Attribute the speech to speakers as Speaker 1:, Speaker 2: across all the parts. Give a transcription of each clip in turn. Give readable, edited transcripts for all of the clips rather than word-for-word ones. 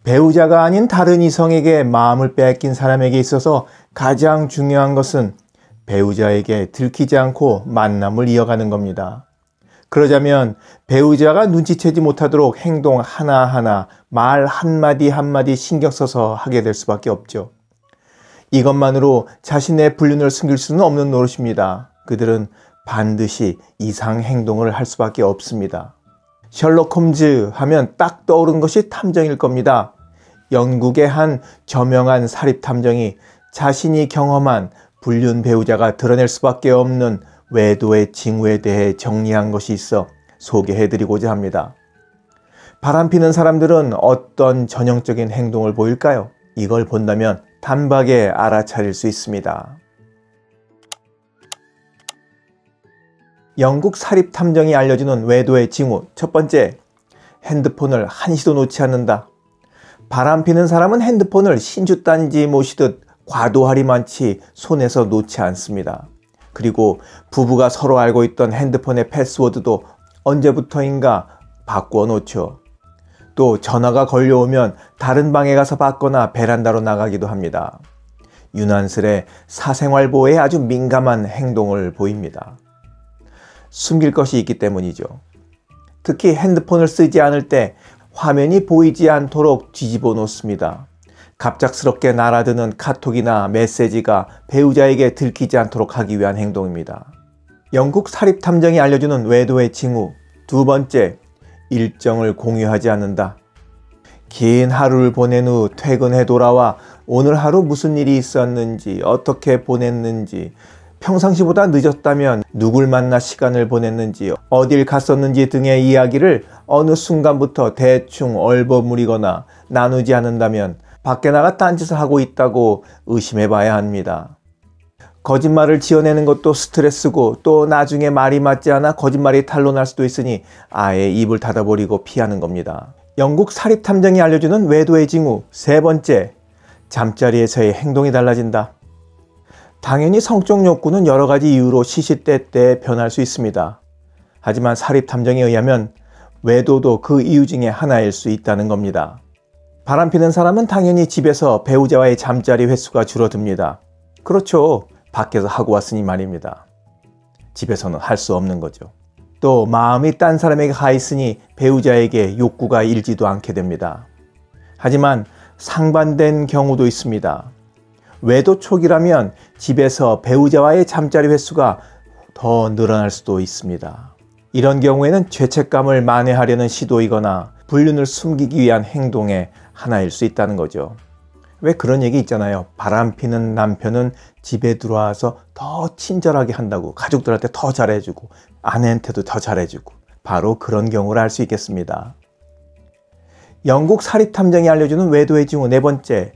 Speaker 1: 배우자가 아닌 다른 이성에게 마음을 뺏긴 사람에게 있어서 가장 중요한 것은 배우자에게 들키지 않고 만남을 이어가는 겁니다. 그러자면 배우자가 눈치채지 못하도록 행동 하나하나, 말 한마디 한마디 신경 써서 하게 될 수밖에 없죠. 이것만으로 자신의 불륜을 숨길 수는 없는 노릇입니다. 그들은 반드시 이상 행동을 할 수밖에 없습니다. 셜록 홈즈 하면 딱 떠오르는 것이 탐정일 겁니다. 영국의 한 저명한 사립탐정이 자신이 경험한 불륜 배우자가 드러낼 수밖에 없는 외도의 징후에 대해 정리한 것이 있어 소개해드리고자 합니다. 바람피는 사람들은 어떤 전형적인 행동을 보일까요? 이걸 본다면 단박에 알아차릴 수 있습니다. 영국 사립탐정이 알려주는 외도의 징후. 첫 번째, 핸드폰을 한시도 놓지 않는다. 바람피는 사람은 핸드폰을 신주단지 모시듯 과도하리 많지 손에서 놓지 않습니다. 그리고 부부가 서로 알고 있던 핸드폰의 패스워드도 언제부터인가 바꾸어 놓죠. 또 전화가 걸려오면 다른 방에 가서 받거나 베란다로 나가기도 합니다. 유난스레 사생활 보호에 아주 민감한 행동을 보입니다. 숨길 것이 있기 때문이죠. 특히 핸드폰을 쓰지 않을 때 화면이 보이지 않도록 뒤집어 놓습니다. 갑작스럽게 날아드는 카톡이나 메시지가 배우자에게 들키지 않도록 하기 위한 행동입니다. 영국 사립탐정이 알려주는 외도의 징후. 두 번째, 일정을 공유하지 않는다. 긴 하루를 보낸 후 퇴근해 돌아와 오늘 하루 무슨 일이 있었는지, 어떻게 보냈는지, 평상시보다 늦었다면 누굴 만나 시간을 보냈는지, 어딜 갔었는지 등의 이야기를 어느 순간부터 대충 얼버무리거나 나누지 않는다면 밖에 나가 딴짓을 하고 있다고 의심해 봐야 합니다. 거짓말을 지어내는 것도 스트레스고 또 나중에 말이 맞지 않아 거짓말이 탄로날 수도 있으니 아예 입을 닫아버리고 피하는 겁니다. 영국 사립탐정이 알려주는 외도의 징후. 세 번째, 잠자리에서의 행동이 달라진다. 당연히 성적 욕구는 여러 가지 이유로 시시때때에 변할 수 있습니다. 하지만 사립탐정에 의하면 외도도 그 이유 중에 하나일 수 있다는 겁니다. 바람피는 사람은 당연히 집에서 배우자와의 잠자리 횟수가 줄어듭니다. 그렇죠. 밖에서 하고 왔으니 말입니다. 집에서는 할 수 없는 거죠. 또 마음이 딴 사람에게 가 있으니 배우자에게 욕구가 일지도 않게 됩니다. 하지만 상반된 경우도 있습니다. 외도 초기라면 집에서 배우자와의 잠자리 횟수가 더 늘어날 수도 있습니다. 이런 경우에는 죄책감을 만회하려는 시도이거나 불륜을 숨기기 위한 행동의 하나일 수 있다는 거죠. 왜 그런 얘기 있잖아요. 바람피는 남편은 집에 들어와서 더 친절하게 한다고, 가족들한테 더 잘해주고 아내한테도 더 잘해주고. 바로 그런 경우를 알 수 있겠습니다. 영국 사립탐정이 알려주는 외도의 징후. 네 번째,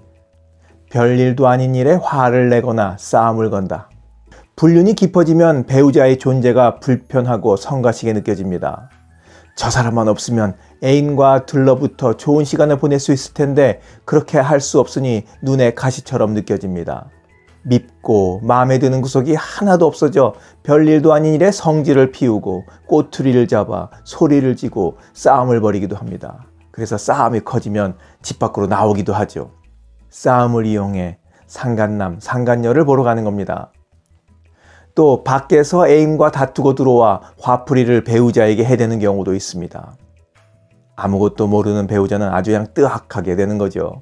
Speaker 1: 별일도 아닌 일에 화를 내거나 싸움을 건다. 불륜이 깊어지면 배우자의 존재가 불편하고 성가시게 느껴집니다. 저 사람만 없으면 애인과 들러붙어 좋은 시간을 보낼 수 있을 텐데 그렇게 할 수 없으니 눈에 가시처럼 느껴집니다. 밉고 마음에 드는 구석이 하나도 없어져 별일도 아닌 일에 성질을 피우고 꼬투리를 잡아 소리를 지고 싸움을 벌이기도 합니다. 그래서 싸움이 커지면 집 밖으로 나오기도 하죠. 싸움을 이용해 상간남, 상간녀를 보러 가는 겁니다. 또 밖에서 애인과 다투고 들어와 화풀이를 배우자에게 해대는 경우도 있습니다. 아무것도 모르는 배우자는 아주 그냥 뜨악하게 되는 거죠.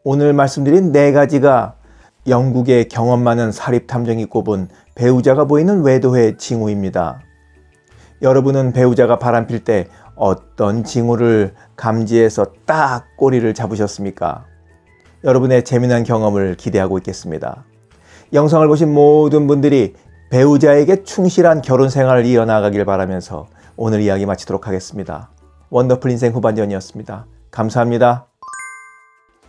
Speaker 1: 오늘 말씀드린 네 가지가 영국의 경험 많은 사립탐정이 꼽은 배우자가 보이는 외도의 징후입니다. 여러분은 배우자가 바람필 때 어떤 징후를 감지해서 딱 꼬리를 잡으셨습니까? 여러분의 재미난 경험을 기대하고 있겠습니다. 영상을 보신 모든 분들이 배우자에게 충실한 결혼 생활을 이어나가길 바라면서 오늘 이야기 마치도록 하겠습니다. 원더풀 인생 후반전이었습니다. 감사합니다.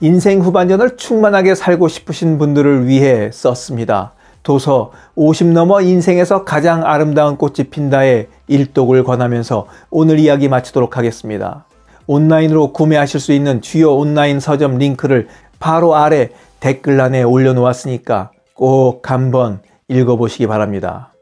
Speaker 1: 인생 후반전을 충만하게 살고 싶으신 분들을 위해 썼습니다. 도서 50 넘어 인생에서 가장 아름다운 꽃이 핀다의 일독을 권하면서 오늘 이야기 마치도록 하겠습니다. 온라인으로 구매하실 수 있는 주요 온라인 서점 링크를 바로 아래 댓글란에 올려놓았으니까 꼭 한번 읽어보시기 바랍니다.